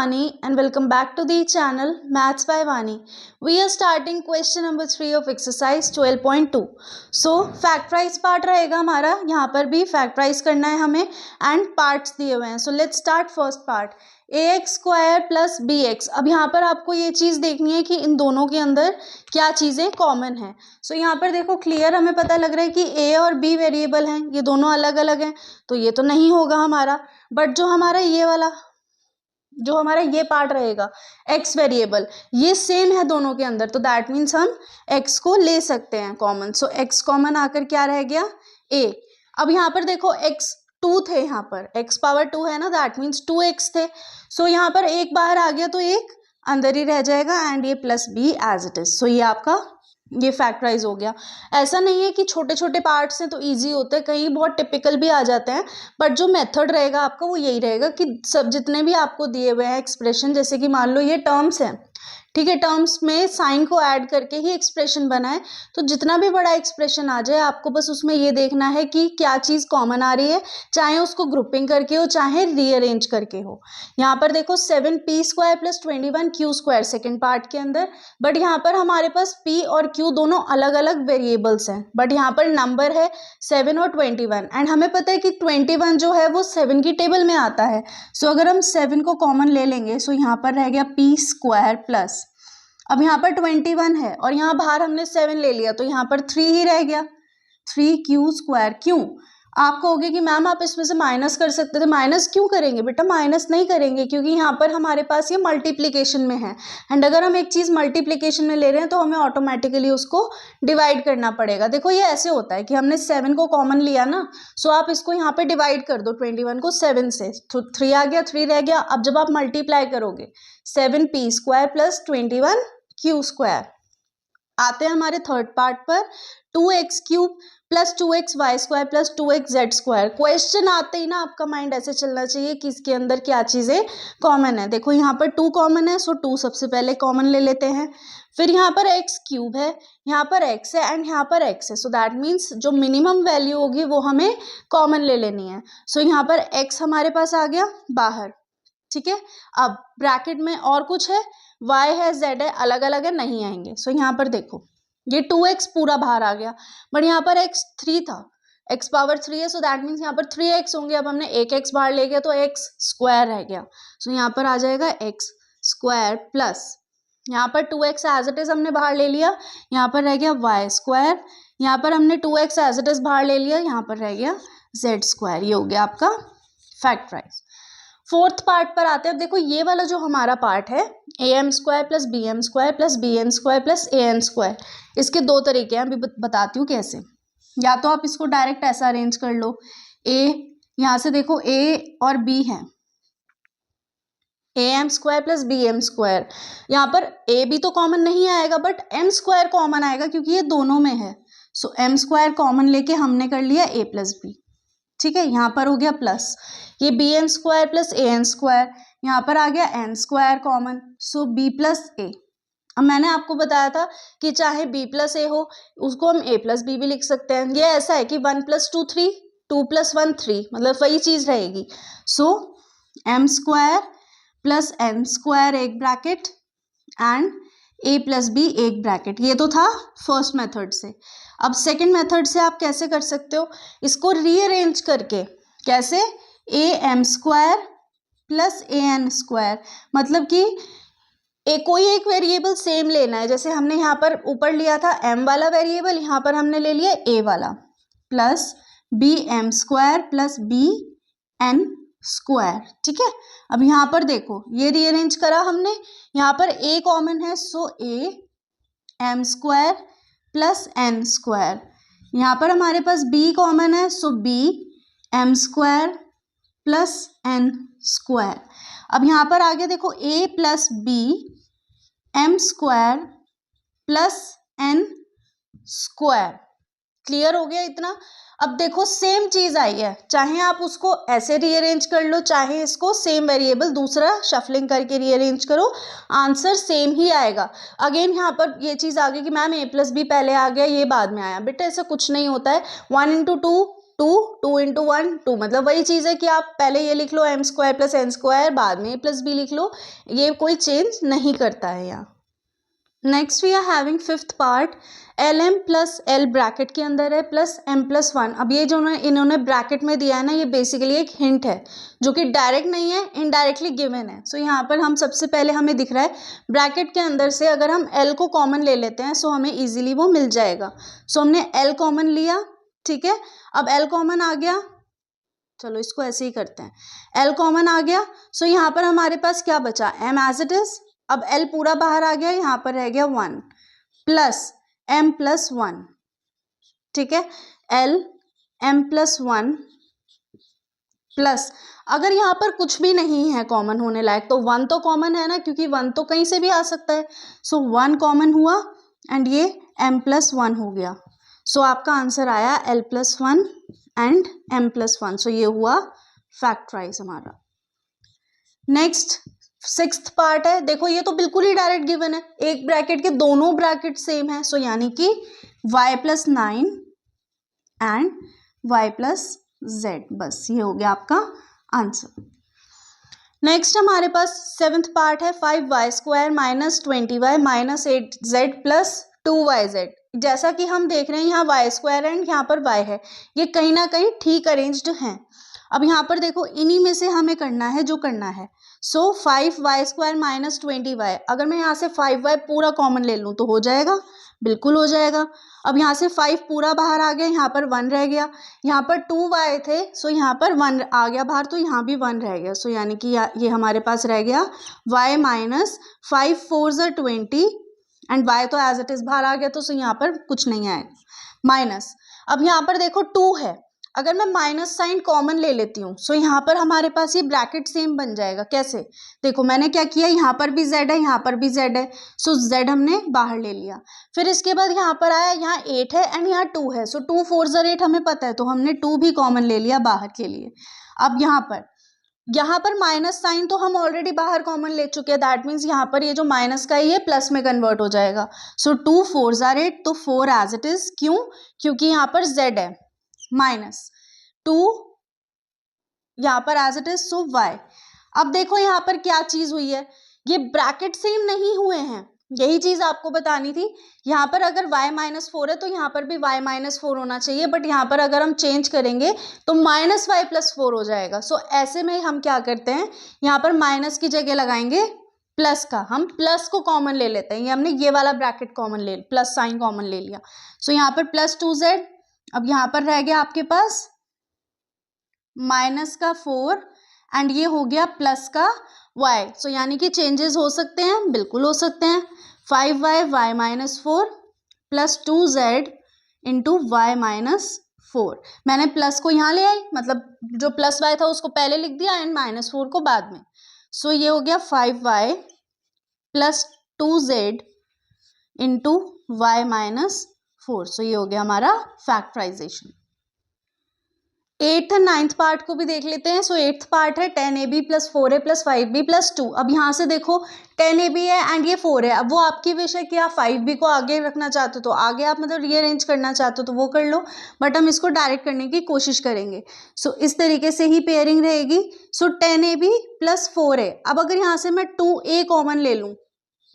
Vani and welcome back to the channel Maths by Vani. We are starting question number 3 of exercise 12.2. So factorize part रहेगा हमारा, यहाँ पर भी factorize करना है हमें and parts दिए हुए हैं. So let's start first part. ax square plus bx. अब यहाँ पर आपको ये चीज़ देखनी है कि इन दोनों के अंदर क्या चीज़ें कॉमन हैं. सो यहाँ पर देखो क्लियर हमें पता लग रहा है कि a और b वेरिएबल हैं, ये दोनों अलग अलग हैं, तो ये तो नहीं होगा हमारा. बट जो हमारा ये पार्ट रहेगा x वेरिएबल, ये सेम है दोनों के अंदर, तो दैट मीन्स हम x को ले सकते हैं कॉमन. सो x कॉमन आकर क्या रह गया a. अब यहाँ पर देखो x 2 थे, यहाँ पर x पावर 2 है ना, दैट मीन्स 2x थे. सो यहाँ पर एक बाहर आ गया तो एक अंदर ही रह जाएगा एंड ये plus b as it is. So ये आपका ये फैक्टराइज हो गया. ऐसा नहीं है कि छोटे छोटे पार्ट्स हैं तो इजी होते हैं, कहीं बहुत टिपिकल भी आ जाते हैं, बट जो मेथड रहेगा आपका वो यही रहेगा कि सब जितने भी आपको दिए हुए हैं एक्सप्रेशन, जैसे कि मान लो ये टर्म्स हैं, ठीक है, टर्म्स में साइन को ऐड करके ही एक्सप्रेशन बना है, तो जितना भी बड़ा एक्सप्रेशन आ जाए आपको बस उसमें ये देखना है कि क्या चीज़ कॉमन आ रही है, चाहे उसको ग्रुपिंग करके हो चाहे रीअरेंज करके हो. यहाँ पर देखो 7p square plus 21q square second part के अंदर, बट यहाँ पर हमारे पास p और q दोनों अलग अलग वेरिएबल्स हैं, बट यहाँ पर नंबर है 7 और 21 एंड हमें पता है कि 21 जो है वो 7 की टेबल में आता है. सो अगर हम 7 को कॉमन ले लेंगे सो यहाँ पर रह गया p स्क्वायर प्लस, अब यहाँ पर 21 है और यहाँ बाहर हमने 7 ले लिया तो यहाँ पर 3 ही रह गया, 3q स्क्वायर. क्यों? आप कहोगे कि मैम आप इसमें से माइनस कर सकते थे. माइनस क्यों करेंगे बेटा? माइनस नहीं करेंगे क्योंकि यहाँ पर हमारे पास ये मल्टीप्लिकेशन में है एंड अगर हम एक चीज़ मल्टीप्लिकेशन में ले रहे हैं तो हमें ऑटोमेटिकली उसको डिवाइड करना पड़ेगा. देखो ये ऐसे होता है कि हमने 7 को कॉमन लिया ना, सो आप इसको यहाँ पे डिवाइड कर दो 21 को 7 से, तो 3 आ गया, 3 रह गया. अब जब आप मल्टीप्लाई करोगे 7p square plus 21q square, आते हैं हमारे थर्ड पार्ट पर 2x cube plus 2x y square plus 2x z square. Question आते ही ना आपका माइंड ऐसे चलना चाहिए कि इसके अंदर क्या चीज़ें कॉमन है. देखो यहाँ पर 2 कॉमन है, सो 2 सबसे पहले कॉमन ले लेते हैं. फिर यहाँ पर x क्यूब है, यहाँ पर x है एंड यहाँ पर x है, सो दैट मीन्स जो मिनिमम वैल्यू होगी वो हमें कॉमन ले लेनी है. सो यहाँ पर x हमारे पास आ गया बाहर, ठीक है. अब ब्रैकेट में और कुछ है, y है, z है, अलग अलग है, नहीं आएंगे. सो यहाँ पर देखो ये 2x पूरा बाहर आ गया, बट यहाँ पर x 3 था, x पावर 3 है, सो दैट मीन्स यहाँ पर 3x होंगे. अब हमने एक x बाहर ले गया तो x स्क्वायर रह गया, सो यहाँ पर आ जाएगा x स्क्वायर प्लस यहाँ पर 2x एज इट इज हमने बाहर ले लिया, यहाँ पर रह गया y स्क्वायर, यहाँ पर हमने 2x एज इट इज बाहर ले लिया, यहाँ पर रह गया z स्क्वायर. ये हो गया आपका फैक्टराइज. फोर्थ पार्ट पर आते हैं. अब देखो ये वाला जो हमारा पार्ट है am square plus bm square plus bn square plus an square, इसके दो तरीके हैं, अभी बताती हूँ कैसे. या तो आप इसको डायरेक्ट ऐसा अरेंज कर लो, a यहाँ से देखो a और b है, am square plus bm square, यहाँ पर a b तो कॉमन नहीं आएगा बट m स्क्वायर कॉमन आएगा क्योंकि ये दोनों में है. सो m स्क्वायर कॉमन लेके हमने कर लिया a प्लस b, ठीक है. यहाँ पर हो गया प्लस ये bn square plus an square, यहाँ पर आ गया n square common, so b plus a. अब मैंने आपको बताया था कि चाहे b प्लस a हो उसको हम a प्लस b भी लिख सकते हैं. ये ऐसा है कि 1 प्लस 2 3, 2 प्लस 1 3, मतलब वही चीज़ रहेगी. So m square plus n square एक bracket and a plus b एक ब्रैकेट. ये तो था फर्स्ट मेथड से. अब सेकंड मेथड से आप कैसे कर सकते हो, इसको रीअरेंज करके. कैसे? am square plus an square, मतलब कि कोई एक वेरिएबल सेम लेना है. जैसे हमने यहाँ पर ऊपर लिया था m वाला वेरिएबल, यहाँ पर हमने ले लिया a वाला, plus bm square plus bn square, ठीक है. अब यहाँ पर देखो ये रीअरेंज करा हमने, यहाँ पर a कॉमन है, सो a m square plus n square, यहाँ पर हमारे पास b कॉमन है, सो b m square plus n square. अब यहाँ पर आगे देखो a plus b m square plus n square. Clear हो गया इतना? अब देखो सेम चीज़ आई है, चाहे आप उसको ऐसे रीअरेंज कर लो चाहे इसको सेम वेरिएबल दूसरा शफलिंग करके रीअरेंज करो, आंसर सेम ही आएगा. अगेन यहाँ पर ये चीज़ आ गई कि मैम a प्लस बी पहले आ गया ये बाद में आया. बेटा ऐसा कुछ नहीं होता है. 1 into 2 two into one two, मतलब वही चीज़ है कि आप पहले ये लिख लो m square plus n square, बाद में a प्लस b लिख लो, ये कोई चेंज नहीं करता है यहाँ। Next we are having fifth part, L M plus L bracket के अंदर है प्लस एम प्लस वन। अब ये जो इन्होंने ब्रैकेट में दिया है ना, ये बेसिकली एक हिंट है जो कि डायरेक्ट नहीं है, इनडायरेक्टली गिवन है। सो यहाँ पर हम सबसे पहले हमें दिख रहा है ब्रैकेट के अंदर से अगर हम एल को कॉमन ले लेते हैं सो हमें इजीली वो मिल जाएगा। सो हमने एल कॉमन लिया, ठीक है। अब एल कॉमन आ गया, चलो इसको ऐसे ही करते हैं, एल कॉमन आ गया। सो यहाँ पर हमारे पास क्या बचा, एम एज इट इज। अब एल पूरा बाहर आ गया, यहाँ पर रह गया one plus M plus one, ठीक है। L M plus one plus, अगर यहाँ पर कुछ भी नहीं है कॉमन होने लायक तो वन तो कॉमन है ना, क्योंकि वन तो कहीं से भी आ सकता है। सो वन कॉमन हुआ एंड ये एम प्लस वन हो गया। सो आपका आंसर आया L plus one and M plus one. So ये हुआ फैक्टराइज हमारा। नेक्स्ट सिक्स्थ पार्ट है, देखो ये तो बिल्कुल ही डायरेक्ट गिवन है, एक ब्रैकेट के दोनों ब्रैकेट सेम है। सो यानी कि y plus nine and y plus Z, बस ये हो गया आपका आंसर। नेक्स्ट हमारे पास सेवेंथ पार्ट है, 5y square minus 20y minus 8z plus 2yz। जैसा कि हम देख रहे हैं यहाँ y स्क्वायर एंड यहाँ पर y है, ये कहीं ना कहीं ठीक अरेंज्ड हैं। अब यहाँ पर देखो इन्हीं में से हमें करना है जो करना है। सो 5y स्क्वायर माइनस 20y, अगर मैं यहाँ से 5y पूरा कॉमन ले लूँ तो हो जाएगा, बिल्कुल हो जाएगा। अब यहाँ से 5 पूरा बाहर आ गया, यहाँ पर 1 रह गया, यहाँ पर 2y थे सो यहाँ पर 1 आ गया बाहर, तो यहाँ भी 1 रह गया। सो यानी कि ये हमारे पास रह गया y माइनस 5 4 ज़ 20 एंड y तो एज इट इज बाहर आ गया, तो सो यहाँ पर कुछ नहीं आएगा माइनस। अब यहाँ पर देखो 2 है, अगर मैं माइनस साइन कॉमन ले लेती हूँ सो यहाँ पर हमारे पास ये ब्रैकेट सेम बन जाएगा। कैसे, देखो मैंने क्या किया, यहाँ पर भी z है, यहाँ पर भी z है, सो z हमने बाहर ले लिया। फिर इसके बाद यहाँ पर आया, यहाँ 8 है एंड यहाँ 2 है, सो 2 4 ज़ 8 हमें पता है, तो हमने 2 भी कॉमन ले लिया बाहर के लिए। अब यहाँ पर माइनस साइन तो हम ऑलरेडी बाहर कॉमन ले चुके हैं, दैट मीन्स यहाँ पर ये जो माइनस का ये प्लस में कन्वर्ट हो जाएगा। सो 2 4 ज़ 8, तो 4 एज इट इज, क्यों, क्योंकि यहाँ पर z है, माइनस 2 यहाँ पर as it is, so y। अब देखो यहाँ पर क्या चीज हुई है, ये ब्रैकेट सेम नहीं हुए हैं, यही चीज आपको बतानी थी। यहाँ पर अगर y माइनस 4 है तो यहाँ पर भी y माइनस 4 होना चाहिए, बट यहाँ पर अगर हम चेंज करेंगे तो माइनस y प्लस 4 हो जाएगा। सो ऐसे में हम क्या करते हैं, यहाँ पर माइनस की जगह लगाएंगे प्लस का, हम प्लस को कॉमन ले लेते हैं। ये हमने ये वाला ब्रैकेट कॉमन ले, प्लस साइन कॉमन ले लिया। सो यहाँ पर प्लस 2z, अब यहाँ पर रह गया आपके पास माइनस का 4 एंड ये हो गया प्लस का y। सो यानी कि चेंजेस हो सकते हैं, बिल्कुल हो सकते हैं। 5y y minus 4 plus 2z into y minus 4, मैंने प्लस को यहाँ ले आई, मतलब जो प्लस y था उसको पहले लिख दिया एंड माइनस 4 को बाद में। सो ये हो गया 5y plus 2z into y minus 4। So ये हो गया हमारा factorization. Eighth and ninth part को भी देख लेते हैं। सो एट्थ पार्ट है 10ab plus 4a plus 5b plus 2। अब यहाँ से देखो 10ab है एंड ये 4 है, अब वो आपकी विश है कि आप 5b को आगे रखना चाहते हो तो आगे आप मतलब रीअरेंज करना चाहते हो तो वो कर लो, बट हम इसको डायरेक्ट करने की कोशिश करेंगे। सो इस तरीके से ही पेयरिंग रहेगी। सो 10ab प्लस 4a, अब अगर यहाँ से मैं 2a कॉमन ले लूँ,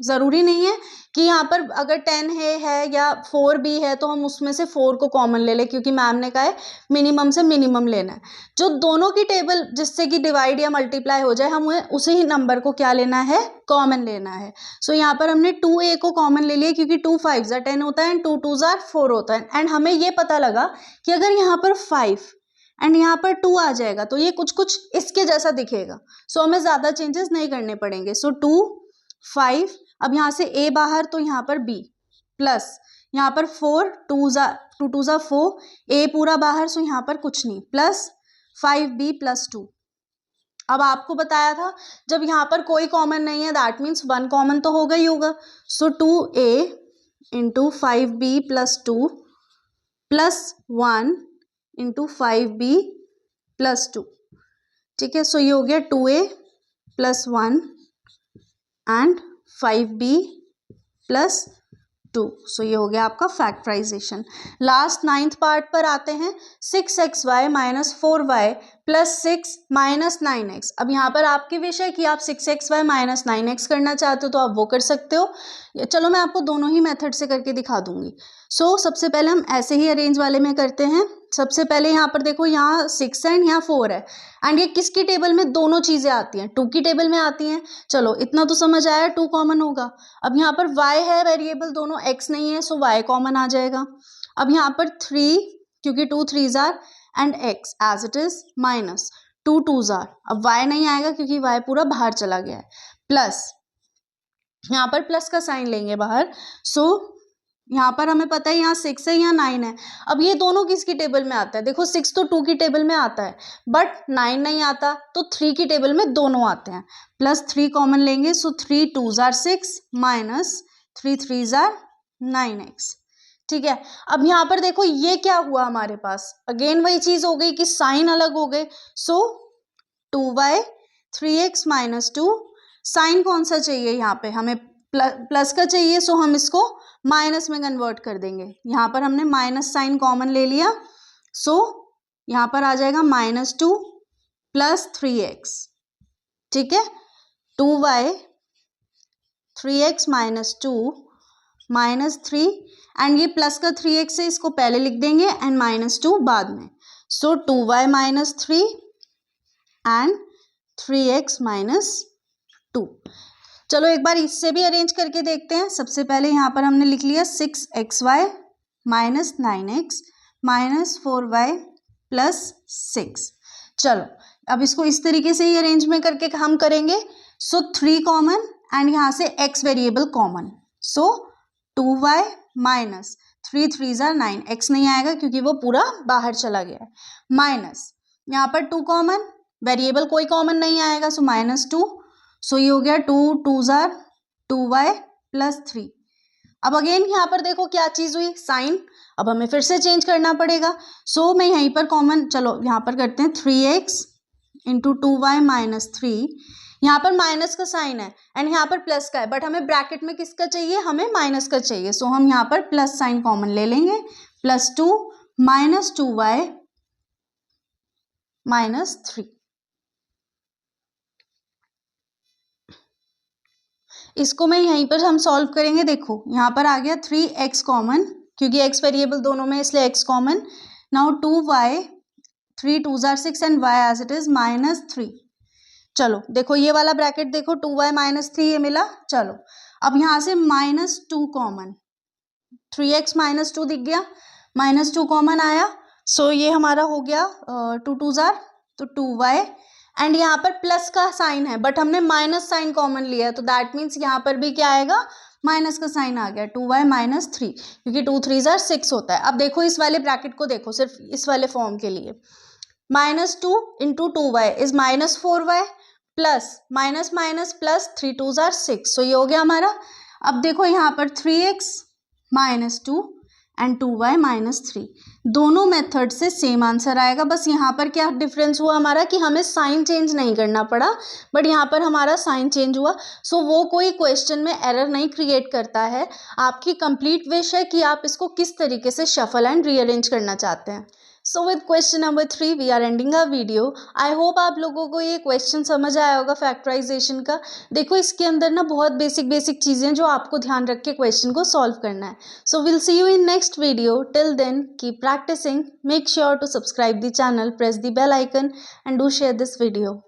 ज़रूरी नहीं है कि यहाँ पर अगर 10 है या 4b है तो हम उसमें से 4 को कॉमन ले लें, क्योंकि मैम ने कहा है मिनिमम से मिनिमम लेना है। जो दोनों की टेबल जिससे कि डिवाइड या मल्टीप्लाई हो जाए, हमें उसी ही नंबर को क्या लेना है, कॉमन लेना है। सो यहाँ पर हमने 2a को कॉमन ले लिया, क्योंकि 2 5 ज़ा 10 होता है एंड 2 2 ज़ा 4 होता है। एंड हमें ये पता लगा कि अगर यहाँ पर 5 एंड यहाँ पर 2 आ जाएगा तो ये कुछ कुछ इसके जैसा दिखेगा। सो हमें ज़्यादा चेंजेस नहीं करने पड़ेंगे। सो 2 5, अब यहाँ से a बाहर तो यहाँ पर b प्लस यहाँ पर 4 2 2 ज़ा 4, a पूरा बाहर सो यहाँ पर कुछ नहीं, प्लस 5b प्लस 2। अब आपको बताया था जब यहाँ पर कोई कॉमन नहीं है दैट मीन्स 1 कॉमन तो होगा ही होगा। सो 2a into 5b plus 2 plus 1 into 5b plus 2, ठीक है। सो ये हो गया 2a plus 1 and 5b plus 2। सो ये हो गया आपका फैक्टराइजेशन। लास्ट 9th पार्ट पर आते हैं। 6xy minus 4y plus 6 minus 9x। अब यहाँ पर आपकी विश है कि आप 6xy माइनस 9x करना चाहते हो तो आप वो कर सकते हो। चलो मैं आपको दोनों ही मेथड से करके दिखा दूंगी। सबसे पहले हम ऐसे ही अरेंज वाले में करते हैं। सबसे पहले यहाँ पर देखो, यहाँ 6 है एंड यहाँ 4 है एंड ये किसकी टेबल में दोनों चीज़ें आती हैं, 2 की टेबल में आती हैं। चलो इतना तो समझ आया, 2 कॉमन होगा। अब यहाँ पर y है वेरिएबल, दोनों x नहीं है, सो y कॉमन आ जाएगा। अब यहाँ पर 3, क्योंकि 2 3s are and x as it is minus 2 2s are. अब y नहीं आएगा क्योंकि y पूरा बाहर चला गया है। प्लस यहाँ पर प्लस का साइन लेंगे बाहर। यहाँ पर हमें पता है यहाँ 6 है, यहाँ 9 है। अब ये दोनों किसकी टेबल में आता है? देखो 6 तो 2 की टेबल में आता है बट 9 नहीं आता, तो 3 की टेबल में दोनों आते हैं। प्लस 3 कॉमन लेंगे, सो 3 2s are 6 minus 3 3s are 9x। ठीक है। अब यहाँ पर देखो ये क्या हुआ हमारे पास, अगेन वही चीज हो गई कि साइन अलग हो गए। सो 2y 3x माइनस 2, साइन कौन सा चाहिए यहाँ पे? हमें प्लस का चाहिए, सो हम इसको माइनस में कन्वर्ट कर देंगे। यहाँ पर हमने माइनस साइन कॉमन ले लिया, सो यहाँ पर आ जाएगा माइनस 2 प्लस 3x। ठीक है, 2y 3x minus 2 minus 3 and ये प्लस का 3x है, इसको पहले लिख देंगे एंड माइनस 2 बाद में। सो 2y minus 3 and 3x minus 2। चलो एक बार इससे भी अरेंज करके देखते हैं। सबसे पहले यहाँ पर हमने लिख लिया 6xy minus 9x minus 4y plus 6। चलो अब इसको इस तरीके से ही अरेंज में करके हम करेंगे। सो 3 कॉमन एंड यहाँ से x variable common, so 2y minus 3 3s are 9, x नहीं आएगा क्योंकि वो पूरा बाहर चला गया है। माइनस यहाँ पर 2 कॉमन, वेरिएबल कोई कॉमन नहीं आएगा, सो माइनस 2। सो ये हो गया 2 2s आर 2y प्लस 3। अब अगेन यहाँ पर देखो क्या चीज हुई, साइन। अब हमें फिर से चेंज करना पड़ेगा। सो मैं यहीं पर कॉमन, चलो यहाँ पर करते हैं 3x इंटू 2y माइनस 3। यहाँ पर माइनस का साइन है एंड यहाँ पर प्लस का है, बट हमें ब्रैकेट में किसका चाहिए? हमें माइनस का चाहिए। सो हम यहाँ पर प्लस साइन कॉमन ले लेंगे। Plus 2 minus 2y minus 3। इसको मैं यहीं पर हम सॉल्व करेंगे। देखो यहाँ पर आ गया 3x कॉमन, क्योंकि x वेरिएबल दोनों में इसलिए x common. Now 2y 3 2s are 6 and y as it is minus 3। चलो देखो ये वाला ब्रैकेट देखो, 2y माइनस 3 ये मिला। चलो अब यहाँ से माइनस 2 कॉमन, 3x माइनस 2 दिख गया, माइनस 2 कॉमन आया। सो ये हमारा हो गया 2 2s आर, तो 2y एंड यहाँ पर प्लस का साइन है बट हमने माइनस साइन कॉमन लिया है, तो दैट मीन्स यहाँ पर भी क्या आएगा? माइनस का साइन आ गया, 2y माइनस 3, क्योंकि 2 3s आर 6 होता है। अब देखो इस वाले ब्रैकेट को देखो, सिर्फ इस वाले फॉर्म के लिए, minus 2 into 2y is minus 4y plus minus minus plus 3 2s are 6। So ये हो गया हमारा। अब देखो यहाँ पर 3x minus 2 and 2y minus 3, दोनों मेथड से सेम आंसर आएगा। बस यहाँ पर क्या डिफरेंस हुआ हमारा कि हमें साइन चेंज नहीं करना पड़ा, बट यहाँ पर हमारा साइन चेंज हुआ। सो वो कोई क्वेश्चन में एरर नहीं क्रिएट करता है। आपकी कंप्लीट विश है कि आप इसको किस तरीके से शफल एंड रीअरेंज करना चाहते हैं। So with question number 3 we are ending a video. I hope आप लोगों को ये क्वेश्चन समझ आया होगा फैक्टराइजेशन का। देखो इसके अंदर ना बहुत बेसिक चीज़ें जो आपको ध्यान रख के क्वेश्चन को सॉल्व करना है। So will see you in next video. Till then keep practising, make sure to subscribe the channel, press the bell icon and do share this video.